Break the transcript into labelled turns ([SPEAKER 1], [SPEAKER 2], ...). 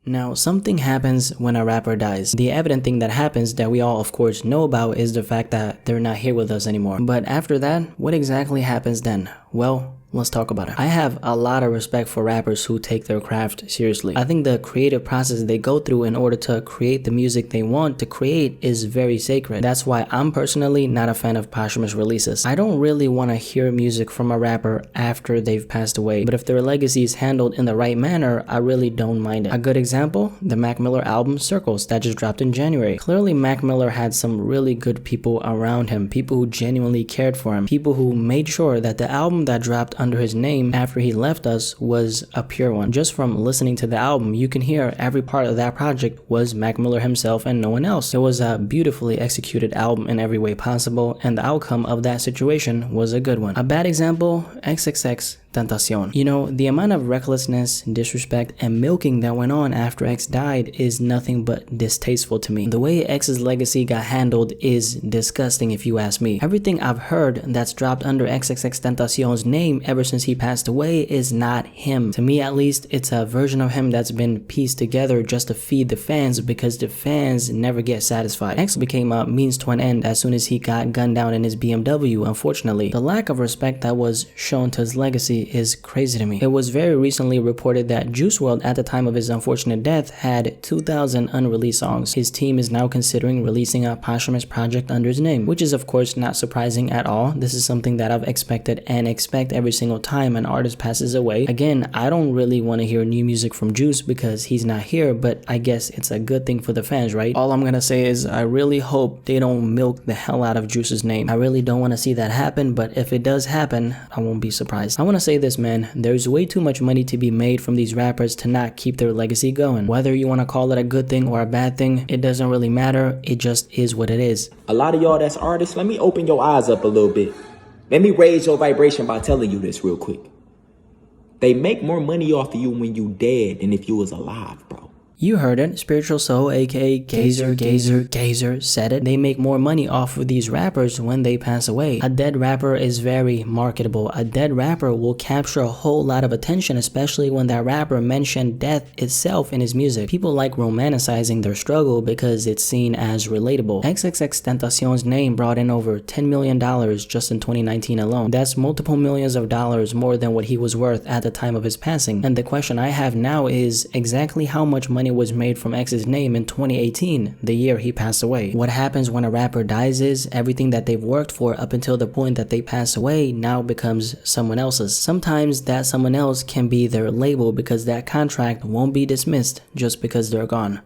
[SPEAKER 1] Now, something happens when a rapper dies. The evident thing that happens that we all of course know about is the fact that they're not here with us anymore. But after that, what exactly happens then? Well, let's talk about it. I have a lot of respect for rappers who take their craft seriously. I think the creative process they go through in order to create the music they want to create is very sacred. That's why I'm personally not a fan of posthumous releases. I don't really want to hear music from a rapper after they've passed away, but if their legacy is handled in the right manner, I really don't mind it. A good example, the Mac Miller album Circles that just dropped in January. Clearly Mac Miller had some really good people around him, people who genuinely cared for him, people who made sure that the album that dropped under his name after he left us was a pure one. Just from listening to the album, you can hear every part of that project was Mac Miller himself and no one else. It was a beautifully executed album in every way possible, and the outcome of that situation was a good one. A bad example, XXXTentacion. You know, the amount of recklessness, disrespect, and milking that went on after X died is nothing but distasteful to me. The way X's legacy got handled is disgusting if you ask me. Everything I've heard that's dropped under XXXTentacion's name ever since he passed away is not him. To me at least, it's a version of him that's been pieced together just to feed the fans because the fans never get satisfied. X became a means to an end as soon as he got gunned down in his BMW, unfortunately. The lack of respect that was shown to his legacy is crazy to me. It was very recently reported that Juice WRLD at the time of his unfortunate death had 2,000 unreleased songs. His team is now considering releasing a posthumous project under his name, which is of course not surprising at all. This is something that I've expected and expect every single time an artist passes away. Again, I don't really want to hear new music from Juice because he's not here, but I guess it's a good thing for the fans, right? All I'm gonna say is I really hope they don't milk the hell out of Juice's name. I really don't want to see that happen, but if it does happen, I won't be surprised. I want to say this, man, there's way too much money to be made from these rappers to not keep their legacy going. Whether you want to call it a good thing or a bad thing, it doesn't really matter. It just is what it is.
[SPEAKER 2] A lot of y'all that's artists, let me open your eyes up a little bit. Let me raise your vibration by telling you this real quick. They make more money off of you when you dead than if you was alive, bro.
[SPEAKER 1] You heard it. Spiritual Soul, aka Gazer said it. They make more money off of these rappers when they pass away. A dead rapper is very marketable. A dead rapper will capture a whole lot of attention, especially when that rapper mentioned death itself in his music. People like romanticizing their struggle because it's seen as relatable. XXXTentacion's name brought in over $10 million just in 2019 alone. That's multiple millions of dollars more than what he was worth at the time of his passing. And the question I have now is exactly how much money was made from X's name in 2018, the year he passed away. What happens when a rapper dies is everything that they've worked for up until the point that they pass away now becomes someone else's. Sometimes that someone else can be their label because that contract won't be dismissed just because they're gone.